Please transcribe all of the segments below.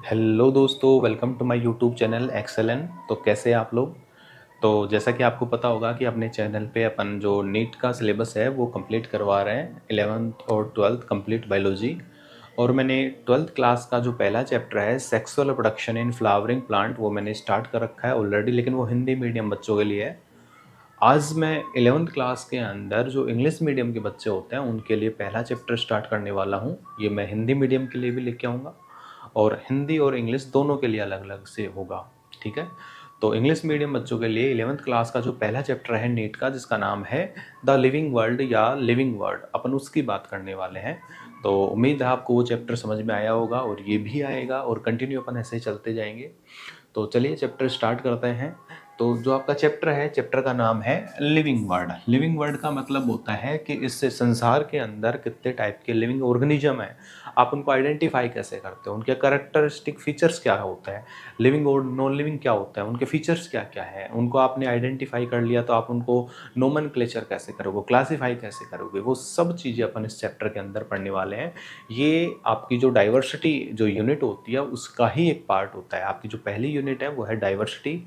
Hello दोस्तों, welcome to my YouTube channel Excellon. तो कैसे हैं आप लोग। तो जैसा कि आपको पता होगा कि अपने चैनल पे अपन जो नीट का सिलेबस है वो कंप्लीट करवा रहे हैं, 11th और 12th कंप्लीट बायोलॉजी। और मैंने 12th क्लास का जो पहला चैप्टर है sexual reproduction in flowering plant वो मैंने स्टार्ट कर रखा है ऑलरेडी, लेकिन वो हिंदी मीडियम बच्चों के लिए है। आज मैं 11th क्लास के अंदर जो इंग्लिश मीडियम के बच्चे होते हैं उनके लिए पहला चैप्टर स्टार्ट करने वाला हूँ। ये मैं हिंदी मीडियम के लिए भी लेके आऊँगा और हिंदी और इंग्लिश दोनों के लिए अलग अलग से होगा। ठीक है। तो इंग्लिश मीडियम बच्चों के लिए 11th क्लास का जो पहला चैप्टर है नीट का, जिसका नाम है द लिविंग वर्ल्ड या लिविंग वर्ड, अपन उसकी बात करने वाले हैं। तो उम्मीद है आपको वो चैप्टर समझ में आया होगा और ये भी आएगा और कंटिन्यू अपन ऐसे ही चलते जाएंगे। तो चलिए चैप्टर स्टार्ट करते हैं। तो जो आपका चैप्टर है, चैप्टर का नाम है लिविंग वर्ड। लिविंग वर्ड का मतलब होता है कि इस संसार के अंदर कितने टाइप के लिविंग ऑर्गेनिज्म हैं, आप उनको आइडेंटिफाई कैसे करते हो, उनके कैरेक्टरिस्टिक फीचर्स क्या होता है, लिविंग और नॉन लिविंग क्या होता है, उनके फीचर्स क्या क्या है। उनको आपने आइडेंटिफाई कर लिया तो आप उनको नोमेनक्लेचर कैसे करोगे, क्लासीफाई कैसे करोगे, वो सब चीज़ें अपन इस चैप्टर के अंदर पढ़ने वाले हैं। ये आपकी जो डाइवर्सिटी जो यूनिट होती है उसका ही एक पार्ट होता है। आपकी जो पहली यूनिट है वो है डाइवर्सिटी,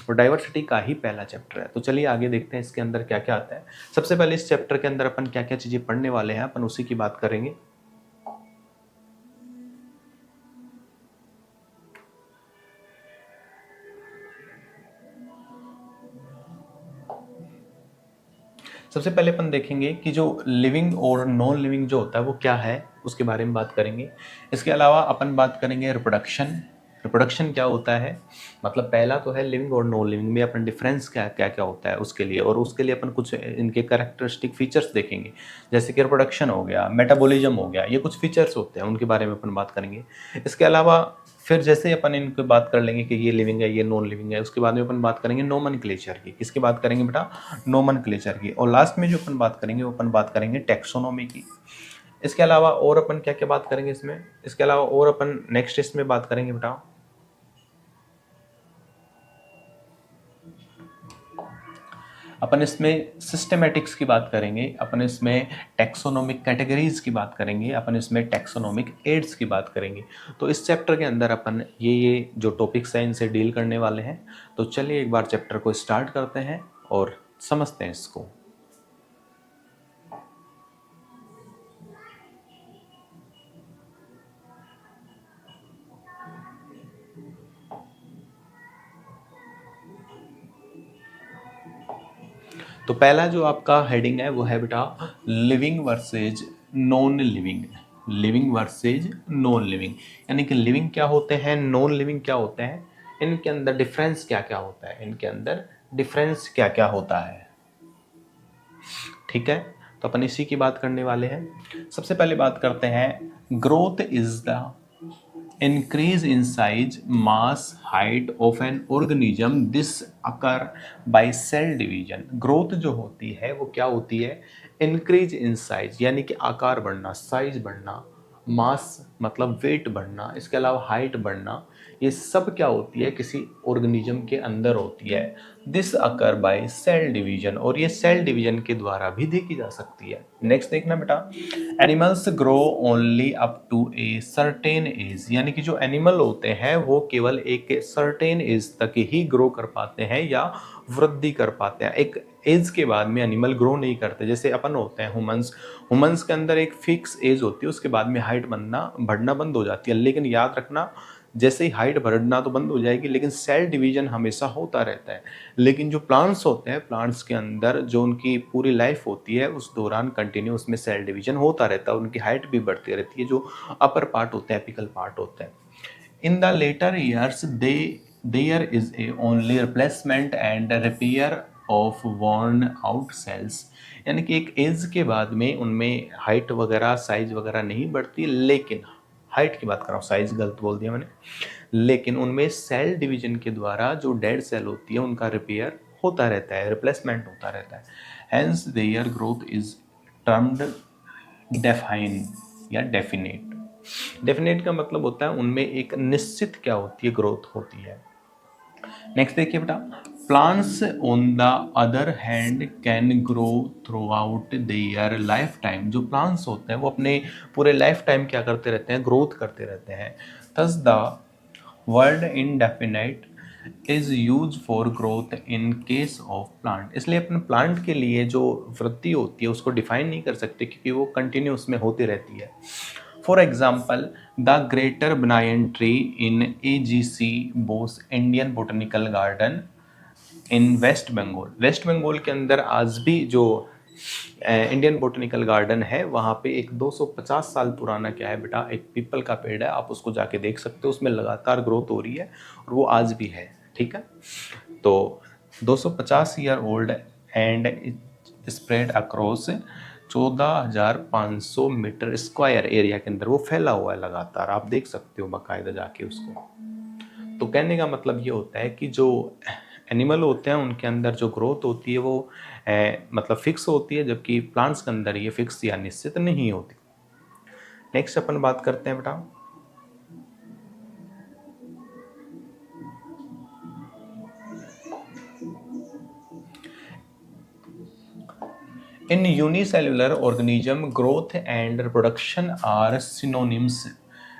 और डाइवर्सिटी का ही पहला चैप्टर है। तो चलिए आगे देखते हैं इसके अंदर क्या क्या आता है। सबसे पहले इस चैप्टर के अंदर अपन क्या क्या चीज़ें पढ़ने वाले हैं, अपन उसी की बात करेंगे। सबसे पहले अपन देखेंगे कि जो लिविंग और नॉन लिविंग जो होता है वो क्या है, उसके बारे में बात करेंगे। इसके अलावा अपन बात करेंगे रिप्रोडक्शन। रिप्रोडक्शन क्या होता है, मतलब पहला तो है लिविंग और नॉन लिविंग में अपन डिफरेंस क्या क्या क्या होता है उसके लिए, और उसके लिए अपन कुछ इनके कैरेक्टरिस्टिक फीचर्स देखेंगे। जैसे कि रिप्रोडक्शन हो गया, मेटाबॉलिज्म हो गया, ये कुछ फीचर्स होते हैं, उनके बारे में अपन बात करेंगे। इसके अलावा फिर जैसे ही अपन इनको बात कर लेंगे कि ये लिविंग है ये नॉन लिविंग है, उसके बाद में अपन बात करेंगे नोमेनक्लेचर की। किसकी बात करेंगे बेटा, नोमेनक्लेचर की। और लास्ट में जो अपन बात करेंगे वो अपन बात करेंगे टेक्सोनोमी की। इसके अलावा और अपन क्या क्या बात करेंगे इसमें, इसके अलावा और अपन नेक्स्ट इसमें बात करेंगे बेटा, अपन इसमें सिस्टेमेटिक्स की बात करेंगे, अपन इसमें टेक्सोनोमिक कैटेगरीज की बात करेंगे, अपन इसमें टेक्सोनोमिक एड्स की बात करेंगे। तो इस चैप्टर के अंदर अपन ये जो टॉपिक्स हैं इनसे डील करने वाले हैं। तो चलिए एक बार चैप्टर को स्टार्ट करते हैं और समझते हैं इसको। तो पहला जो आपका हेडिंग है वो है बेटा living versus non living. Living versus non living, यानी कि लिविंग क्या होते हैं, नॉन लिविंग क्या होते हैं, इनके अंदर डिफरेंस क्या क्या होता है, इनके अंदर डिफरेंस क्या क्या होता है। ठीक है। तो अपन इसी की बात करने वाले हैं। सबसे पहले बात करते हैं, growth is the increase in size, mass, height of an organism. This occur by cell division. Growth जो होती है वो क्या होती है, इंक्रीज इन साइज यानी कि आकार बढ़ना, साइज बढ़ना, मास मतलब वेट बढ़ना, इसके अलावा हाइट बढ़ना, ये सब क्या होती है, किसी ऑर्गेनिज्म के अंदर होती है। This occur by cell division, और ये सेल डिवीजन के द्वारा भी देखी जा सकती है। नेक्स्ट देखना बेटा, animals grow only up to a certain age, यानी कि जो एनिमल होते हैं वो केवल एक सर्टेन एज तक ही ग्रो कर पाते हैं या वृद्धि कर पाते हैं। एक एज के बाद में एनिमल ग्रो नहीं करते। जैसे अपन होते हैं ह्यूमंस, ह्यूमंस के अंदर एक फिक्स एज होती है, उसके बाद में हाइट बढ़ना बंद हो जाती है। लेकिन याद रखना, जैसे ही हाइट बढ़ना तो बंद हो जाएगी, लेकिन सेल डिवीजन हमेशा होता रहता है। लेकिन जो प्लांट्स होते हैं, प्लांट्स के अंदर जो उनकी पूरी लाइफ होती है उस दौरान कंटिन्यू उसमें सेल डिवीजन होता रहता है, उनकी हाइट भी बढ़ती रहती है, जो अपर पार्ट होते हैं, एपिकल पार्ट होते हैं। In the later years there is a only replacement and repair of worn out cells, यानी कि एक एज के बाद में उनमें हाइट वगैरह साइज वगैरह नहीं बढ़ती, लेकिन हाइट की बात कर रहा हूँ, साइज गलत बोल दिया मैंने, लेकिन उनमें सेल डिवीजन के द्वारा जो डेड सेल होती है उनका रिपेयर होता रहता है, रिप्लेसमेंट होता रहता है। Hence their growth is termed define या डेफिनेट। डेफिनेट का मतलब होता है उनमें एक निश्चित क्या होती है, ग्रोथ होती है। नेक्स्ट देखिए बेटा, plants on the other hand can grow through out their life time. जो प्लांट्स होते हैं वो अपने पूरे लाइफ टाइम क्या करते रहते हैं, ग्रोथ करते रहते हैं। Thus the word indefinite is use for growth in case of plant. इसलिए अपने प्लांट के लिए जो वृद्धि होती है उसको डिफाइन नहीं कर सकते क्योंकि वो कंटिन्यूस में होती रहती है। For example, the greater banyan tree in AGC Bose Indian botanical garden in West Bengal. West Bengal के अंदर आज भी जो इंडियन बोटनिकल गार्डन है वहाँ पे एक 250 साल पुराना क्या है बेटा, एक पीपल का पेड़ है। आप उसको जाके देख सकते हो, उसमें लगातार ग्रोथ हो रही है और वो आज भी है। ठीक है, तो 250 year old and spread across 14,500 metre square area के अंदर वो फैला हुआ है लगातार। आप देख सकते हो बाकायदा जाके उसको। तो कहने का मतलब ये होता है कि जो एनिमल होते हैं उनके अंदर जो ग्रोथ होती है वो मतलब फिक्स होती है, जबकि प्लांट्स के अंदर ये फिक्स या निश्चित नहीं होती। नेक्स्ट अपन बात करते हैं बेटा in unicellular organism growth and reproduction are synonyms.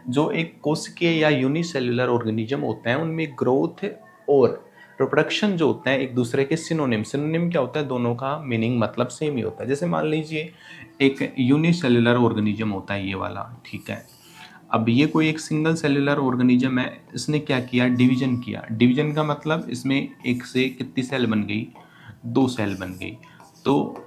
जो एक कोशिकीय या यूनिसेल्युलर ऑर्गेनिज्म होते हैं उनमें ग्रोथ और रिप्रोडक्शन जो होते हैं एक दूसरे के सिनोनिम। सिनोनिम क्या होता है, दोनों का मीनिंग मतलब सेम ही होता है। जैसे मान लीजिए एक यूनिसेल्युलर ऑर्गेनिज्म होता है ये वाला, ठीक है। अब ये कोई एक सिंगल सेल्युलर ऑर्गेनिज्म है, इसने क्या किया, डिवीजन किया। डिवीजन का मतलब इसमें एक से कितनी सेल बन गई, 2 सेल बन गई। तो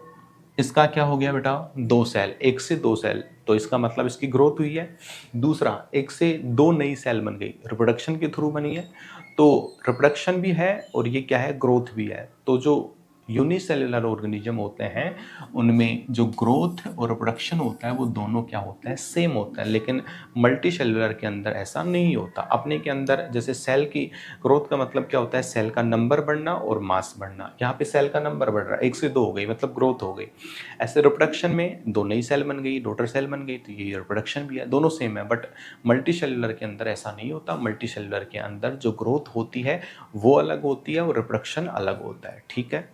इसका क्या हो गया बेटा, 2 सेल, एक से 2 सेल, तो इसका मतलब इसकी ग्रोथ हुई है। दूसरा, एक से 2 नई सेल बन गई, रिप्रोडक्शन के थ्रू बनी है। तो रिप्रोडक्शन भी है और ये क्या है, ग्रोथ भी है। तो जो यूनिसेल्युलर ऑर्गेनिज्म होते हैं उनमें जो ग्रोथ और रिप्रोडक्शन होता है वो दोनों क्या होता है, सेम होता है। लेकिन मल्टी सेल्युलर के अंदर ऐसा नहीं होता। अपने के अंदर जैसे सेल की ग्रोथ का मतलब क्या होता है, सेल का नंबर बढ़ना और मास बढ़ना। यहाँ पे सेल का नंबर बढ़ रहा है, 1 से 2 हो गई मतलब ग्रोथ हो गई। ऐसे रिप्रोडक्शन में 2 नई सेल बन गई, डॉटर सेल बन गई, तो ये रिप्रोडक्शन भी है, दोनों सेम है। बट मल्टी सेल्युलर के अंदर ऐसा नहीं होता। मल्टी सेल्युलर के अंदर जो ग्रोथ होती है वो अलग होती है और रिप्रोडक्शन अलग होता है। ठीक है,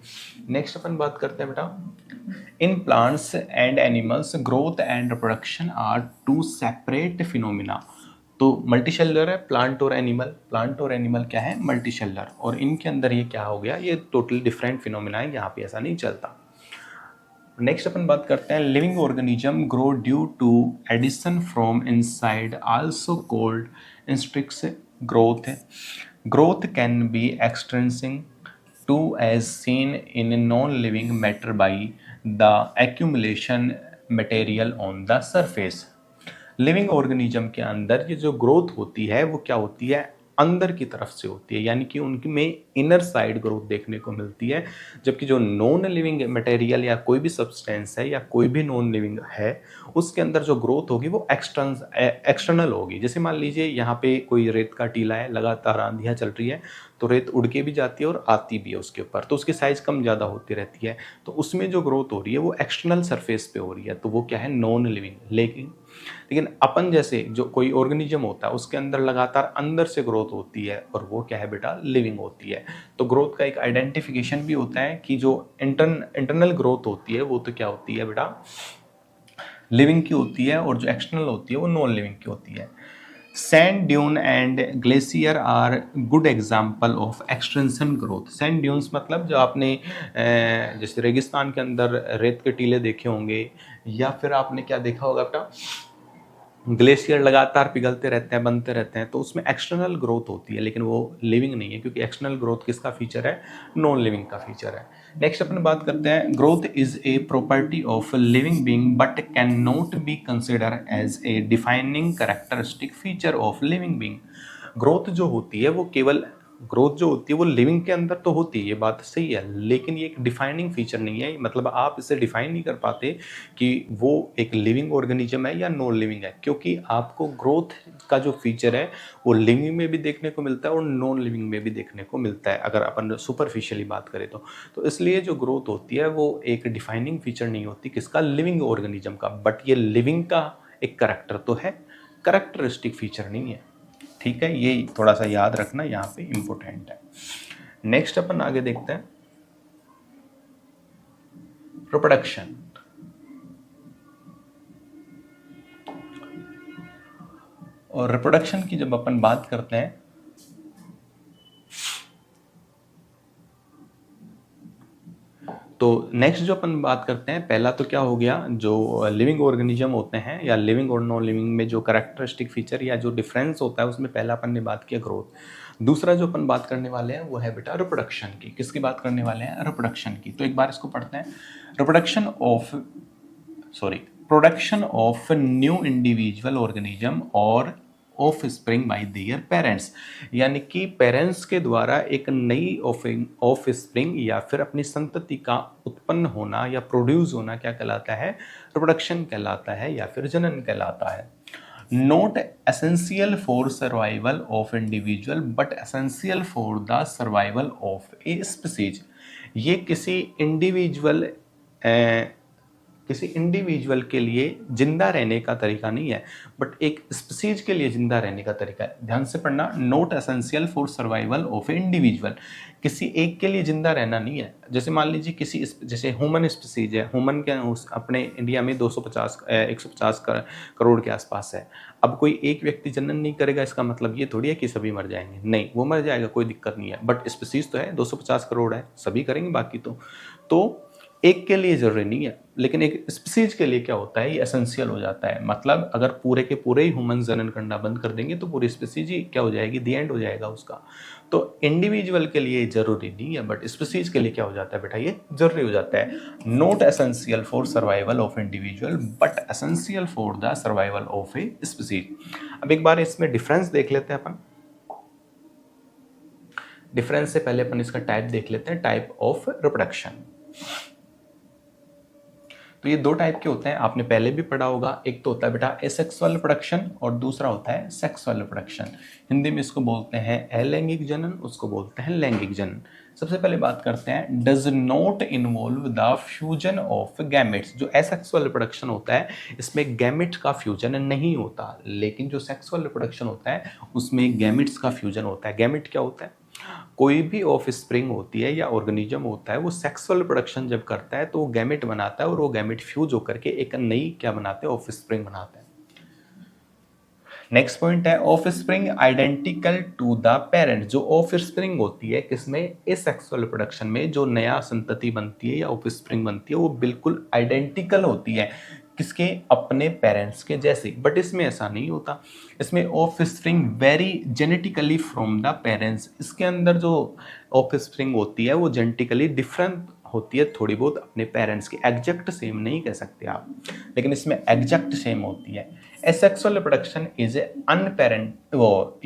नेक्स्ट अपन बात करते हैं बेटा in plants and animals growth and reproduction are 2 separate phenomena. तो मल्टीसेल्युलर है प्लांट और एनिमल, प्लांट और एनिमल क्या है, मल्टीसेल्युलर, और इनके अंदर ये क्या हो गया, ये टोटली डिफरेंट फिनोमिना है, यहाँ पे ऐसा नहीं चलता। नेक्स्ट अपन बात करते हैं living organism grow due to addition from inside also called intrinsic growth. Growth can be extending to as seen in non living matter by the accumulation material on the surface. Living organism के अंदर ये जो growth होती है वो क्या होती है, अंदर की तरफ से होती है, यानी कि उनकी में इनर साइड ग्रोथ देखने को मिलती है। जबकि जो नॉन लिविंग मटेरियल या कोई भी सब्सटेंस है या कोई भी नॉन लिविंग है उसके अंदर जो ग्रोथ होगी वो एक्सटर्नल होगी। जैसे मान लीजिए यहाँ पे कोई रेत का टीला है, लगातार आंधियाँ चल रही है तो रेत उड़ के भी जाती है और आती भी है उसके ऊपर, तो उसकी साइज कम ज़्यादा होती रहती है। तो उसमें जो ग्रोथ हो रही है वो एक्सटर्नल सरफेस पे हो रही है, तो वो क्या है, नॉन लिविंग। लेकिन लेकिन अपन जैसे जो कोई ऑर्गेनिज्म होता है उसके अंदर लगातार अंदर से ग्रोथ होती है और वो क्या है बेटा, लिविंग होती है। तो ग्रोथ का एक आइडेंटिफिकेशन भी होता है कि जो इंटरनल ग्रोथ होती है वो तो क्या होती है बेटा, लिविंग की होती है, और जो एक्सटर्नल होती है वो नॉन लिविंग की होती है। Sand dune and glacier are good example of extension growth. Sand dunes मतलब जो आपने जैसे रेगिस्तान के अंदर रेत के टीले देखे होंगे, या फिर आपने क्या देखा होगा बेटा, ग्लेशियर लगातार पिघलते रहते हैं, बनते रहते हैं, तो उसमें एक्सटर्नल ग्रोथ होती है लेकिन वो लिविंग नहीं है, क्योंकि एक्सटर्नल ग्रोथ किसका फीचर है, नॉन लिविंग का फीचर है। नेक्स्ट अपन बात करते हैं growth is a property of living being but can not be consider as a defining characteristic feature of living being. Growth जो होती है वो केवल, ग्रोथ जो होती है वो लिविंग के अंदर तो होती है, ये बात सही है, लेकिन ये एक डिफाइनिंग फीचर नहीं है। मतलब आप इसे डिफाइन नहीं कर पाते कि वो एक लिविंग ऑर्गेनिज्म है या नॉन लिविंग है, क्योंकि आपको ग्रोथ का जो फीचर है वो लिविंग में भी देखने को मिलता है और नॉन लिविंग में भी देखने को मिलता है, अगर अपन सुपरफिशियली बात करें तो इसलिए जो ग्रोथ होती है वो एक डिफाइनिंग फीचर नहीं होती किसका, लिविंग ऑर्गेनिज्म का, बट ये लिविंग का एक करेक्टर तो है, करेक्टरिस्टिक फीचर नहीं है। ठीक है, ये थोड़ा सा याद रखना, यहाँ पे इंपॉर्टेंट है। नेक्स्ट अपन आगे देखते हैं रिप्रोडक्शन। और रिप्रोडक्शन की जब अपन बात करते हैं तो नेक्स्ट जो अपन बात करते हैं, पहला तो क्या हो गया, जो लिविंग ऑर्गेनिज्म होते हैं या लिविंग और नॉन लिविंग में जो कैरेक्टरिस्टिक फीचर या जो डिफरेंस होता है उसमें पहला अपन ने बात किया ग्रोथ। दूसरा जो अपन बात करने वाले हैं वो है बेटा रिप्रोडक्शन की। किसकी बात करने वाले हैं? रिप्रोडक्शन की। तो एक बार इसको पढ़ते हैं। Production of new individual organism और offspring by their parents, यानी कि पेरेंट्स के द्वारा एक नई ऑफ स्प्रिंग या फिर अपनी संतति का उत्पन्न होना या प्रोड्यूस होना क्या कहलाता है? रिप्रोडक्शन कहलाता है या फिर जनन कहलाता है। Not essential for survival of individual but essential for the survival of a species. ये किसी इंडिविजुअल के लिए जिंदा रहने का तरीका नहीं है, बट एक स्पीसीज के लिए जिंदा रहने का तरीका है। ध्यान से पढ़ना, not essential for survival of A individual, किसी एक के लिए जिंदा रहना नहीं है। जैसे मान लीजिए जैसे ह्यूमन स्पीसीज है, ह्यूमन के अपने इंडिया में 150 करोड़ के आसपास है। अब कोई एक व्यक्ति जनन नहीं करेगा इसका मतलब ये थोड़ी है कि सभी मर जाएंगे, नहीं, वो मर जाएगा, कोई दिक्कत नहीं है, बट स्पीसीज तो है 250 करोड़ है, सभी करेंगे बाकी तो एक के लिए जरूरी नहीं है, लेकिन एक स्पीसीज के लिए क्या होता है, ये एसेंशियल हो जाता है। मतलब अगर पूरे के पूरे ही ह्यूमन जनन करना बंद कर देंगे तो पूरी स्पीसीज ही क्या हो जाएगी, दी एंड हो जाएगा उसका। तो इंडिविजुअल के लिए जरूरी नहीं है, बट स्पीसीज के लिए क्या हो जाता है बेटा, ये जरूरी हो जाता है। Not essential for survival of individual but essential for the survival of a species. अब एक बार इसमें डिफरेंस देख लेते हैं अपन। डिफरेंस से पहले अपन इसका टाइप देख लेते हैं, टाइप ऑफ रिप्रोडक्शन। तो ये दो टाइप के होते हैं, आपने पहले भी पढ़ा होगा। एक तो होता है बेटा एसेक्सुअल रिप्रोडक्शन और दूसरा होता है सेक्सुअल रिप्रोडक्शन। हिंदी में इसको बोलते हैं अलैंगिक जनन, उसको बोलते हैं लैंगिक जनन। सबसे पहले बात करते हैं, does not involve the fusion of gametes. जो एसेक्सुअल रिप्रोडक्शन होता है इसमें गैमेट का फ्यूजन नहीं होता, लेकिन जो सेक्सुअल रिप्रोडक्शन होता है उसमें गैमेट्स का फ्यूजन होता है। गैमेट क्या होता है? कोई भी ऑफ स्प्रिंग होती है या ऑर्गेनिज्म होता है, वो सेक्सुअल रिप्रोडक्शन जब करता है तो वो गैमेट बनाता है और वो गैमेट फ्यूज होकर के एक नई क्या बनाते हैं, ऑफ स्प्रिंग बनाते हैं। नेक्स्ट पॉइंट है offspring identical to the parent. जो ऑफ स्प्रिंग होती है किसमें, एसेक्सुअल रिप्रोडक्शन में, जो नया संतति बनती है या ऑफ स्प्रिंग बनती है वो बिल्कुल आइडेंटिकल होती है किसके, अपने पेरेंट्स के जैसे। बट इसमें ऐसा नहीं होता, इसमें of spring very genetically from the parents. इसके अंदर जो ऑफ स्प्रिंग होती है वो जेनेटिकली डिफरेंट होती है थोड़ी बहुत अपने पेरेंट्स की। एग्जैक्ट सेम नहीं कह सकते आप, लेकिन इसमें एग्जैक्ट सेम होती है। Asexual reproduction is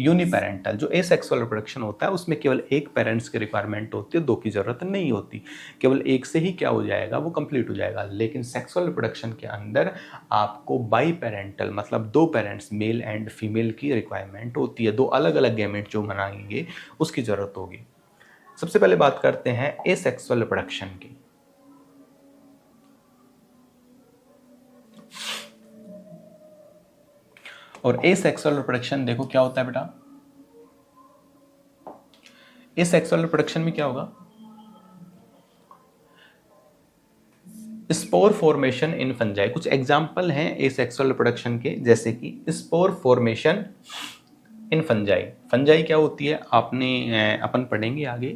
uniparental. जो एसेक्सुअल रिप्रोडक्शन होता है उसमें केवल एक पेरेंट्स की रिक्वायरमेंट होती है, दो की जरूरत नहीं होती, केवल एक से ही क्या हो जाएगा, वो कंप्लीट हो जाएगा। लेकिन सेक्सुअल रिप्रोडक्शन के अंदर आपको बाई पेरेंटल मतलब दो पेरेंट्स मेल एंड फीमेल की रिक्वायरमेंट होती है, दो अलग अलग गैमेट जो बनाएंगे उसकी जरूरत होगी। सबसे पहले बात करते हैं एसेक्सुअल रिप्रोडक्शन की। और एसेक्सुअल रिप्रोडक्शन देखो क्या होता है बेटा, एसेक्सुअल रिप्रोडक्शन में क्या होगा, स्पोर फॉर्मेशन इन फंजाई। कुछ एग्जांपल हैं एसेक्सुअल रिप्रोडक्शन के, जैसे कि स्पोर फॉर्मेशन इन फंजाई। फंजाई क्या होती है अपन पढ़ेंगे आगे।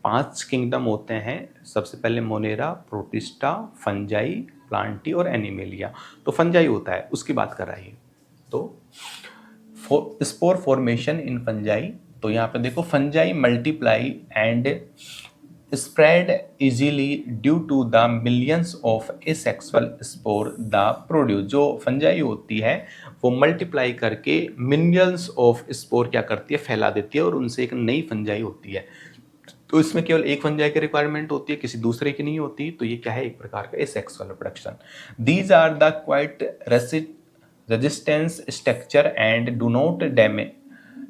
5 किंगडम होते हैं, सबसे पहले मोनेरा, प्रोटिस्टा, फंजाई, प्लांटी और एनिमेलिया। तो फंजाई होता है, उसकी बात कर रही है। तो स्पोर फॉर्मेशन इन फंजाई, तो यहाँ पे देखो fungi multiply and spread easily due to the millions of asexual spore the produce। जो फंजाई होती है वो मल्टीप्लाई करके मिलियंस ऑफ स्पोर क्या करती है, फैला देती है और उनसे एक नई फंजाई होती है। तो इसमें केवल एक फंजाई की रिक्वायरमेंट होती है, किसी दूसरे की नहीं होती। तो ये क्या है, एक प्रकार का asexual reproduction. These are the quite resistance structure and do not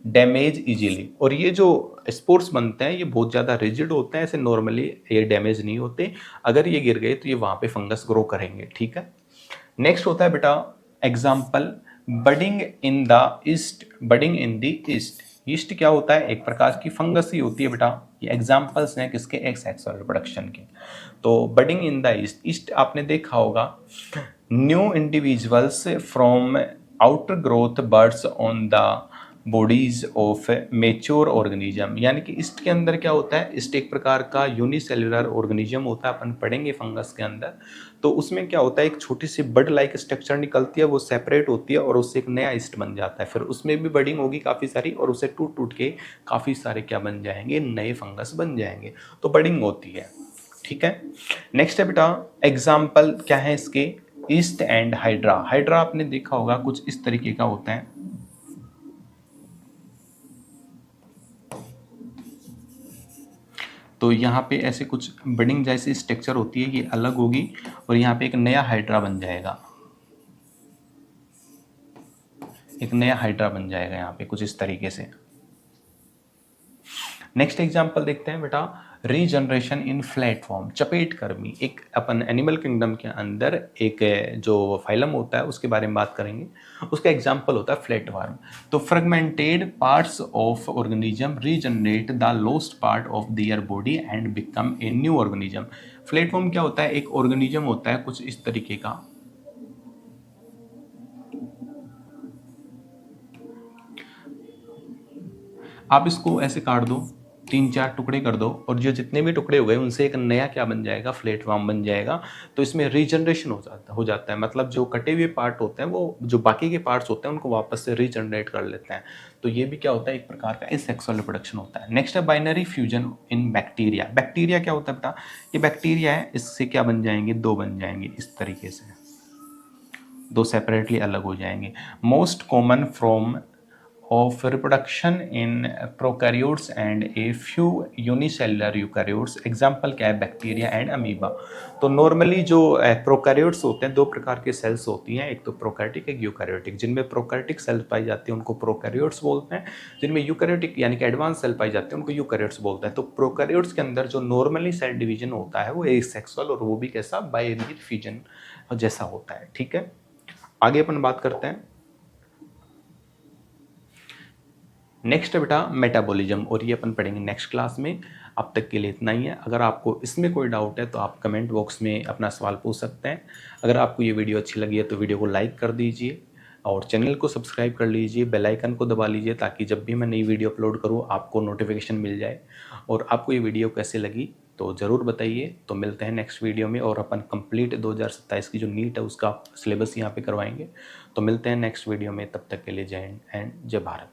damage easily. और ये जो स्पोर्स बनते हैं ये बहुत ज़्यादा रिजिड होते हैं, ऐसे नॉर्मली ये डैमेज नहीं होते। अगर ये गिर गए तो ये वहाँ पे फंगस ग्रो करेंगे, ठीक है। नेक्स्ट होता है बेटा example, budding in the east. Budding in the east, east क्या होता है, एक प्रकार की फंगस ही होती है बेटा। ये एग्जाम्पल्स हैं किसके, एसेक्सुअल रिप्रोडक्शन के। तो budding in the east, east आपने देखा होगा, new individuals from outer growth birds on the bodies of mature organism, यानी कि ईस्ट के अंदर क्या होता है, ईस्ट एक प्रकार का यूनिसेलुलर ऑर्गेनिज्म होता है, अपन पढ़ेंगे फंगस के अंदर। तो उसमें क्या होता है, एक छोटी सी बड लाइक स्ट्रक्चर निकलती है, वो सेपरेट होती है और उससे एक नया ईस्ट बन जाता है, फिर उसमें भी बडिंग होगी काफ़ी सारी और उसे टूट टूट के काफ़ी सारे क्या बन जाएंगे, नए फंगस बन जाएंगे। तो बडिंग होती है, ठीक है। नेक्स्ट है बेटा, एग्जाम्पल क्या है इसके, ईस्ट एंड हाइड्रा। हाइड्रा आपने देखा होगा कुछ इस तरीके का होता है, तो यहाँ पे ऐसे कुछ बडिंग जैसी स्ट्रक्चर होती है, ये अलग होगी और यहाँ पे एक नया हाइड्रा बन जाएगा, एक नया हाइड्रा बन जाएगा यहाँ पे कुछ इस तरीके से। नेक्स्ट एग्जांपल देखते हैं बेटा, रीजनरेशन इन फ्लैट फॉर्म, चपेट कर्मी। एक अपन एनिमल किंगडम के अंदर एक जो फाइलम होता है उसके बारे में बात करेंगे, उसका एग्जांपल होता है फ्लैट वर्म। तो fragmented parts of organism regenerate the lost part of their body and become a new organism. Flat form क्या होता है, एक ऑर्गेनिज्म होता है कुछ इस तरीके का, आप इसको ऐसे काट दो, 3-4 टुकड़े कर दो और जो जितने भी टुकड़े हो गए उनसे एक नया क्या बन जाएगा, फ्लैट फॉर्म बन जाएगा। तो इसमें रीजनरेशन हो जाता है, मतलब जो कटे हुए पार्ट होते हैं वो जो बाकी के पार्ट्स होते हैं उनको वापस से रीजनरेट कर लेते हैं। तो ये भी क्या होता है, एक प्रकार का एसेक्सुअल रिप्रोडक्शन होता है। नेक्स्ट है बाइनरी फ्यूजन इन बैक्टीरिया। बैक्टीरिया क्या होता है बेटा, ये बैक्टीरिया है, इससे क्या बन जाएंगे, 2 बन जाएंगे इस तरीके से, 2 सेपरेटली अलग हो जाएंगे। Most common from of reproduction in prokaryotes and a few unicellular eukaryotes। Example क्या है, बैक्टीरिया एंड अमीबा। तो नॉर्मली जो प्रोकैरियोट्स होते हैं, 2 प्रकार के सेल्स होती हैं, एक तो प्रोकैरियोटिक एक यूकैरियोटिक। जिनमें प्रोकैरियोटिक सेल्स पाई जाती है उनको प्रोकैरियोट्स बोलते हैं, जिनमें यूकैरियोटिक यानी कि एडवांस सेल पाई जाती है उनको यूकैरियोट्स बोलते हैं। तो प्रोकैरियोट्स के अंदर जो नॉर्मली सेल डिवीजन होता है वो एसेक्सुअल और वो भी कैसा, बाइनरी फ्यूजन जैसा होता है, ठीक है। आगे अपन बात करते हैं, नेक्स्ट है बेटा मेटाबॉलिज्म, और ये अपन पढ़ेंगे नेक्स्ट क्लास में। अब तक के लिए इतना ही है। अगर आपको इसमें कोई डाउट है तो आप कमेंट बॉक्स में अपना सवाल पूछ सकते हैं। अगर आपको ये वीडियो अच्छी लगी है तो वीडियो को लाइक कर दीजिए और चैनल को सब्सक्राइब कर लीजिए, बेल आइकन को दबा लीजिए ताकि जब भी मैं नई वीडियो अपलोड करूँ आपको नोटिफिकेशन मिल जाए। और आपको ये वीडियो कैसे लगी तो ज़रूर बताइए। तो मिलते हैं नेक्स्ट वीडियो में और अपन कंप्लीट 2027 की जो नीट है उसका सिलेबस यहाँ पे करवाएंगे। तो मिलते हैं नेक्स्ट वीडियो में, तब तक के लिए जय हिंद एंड जय भारत।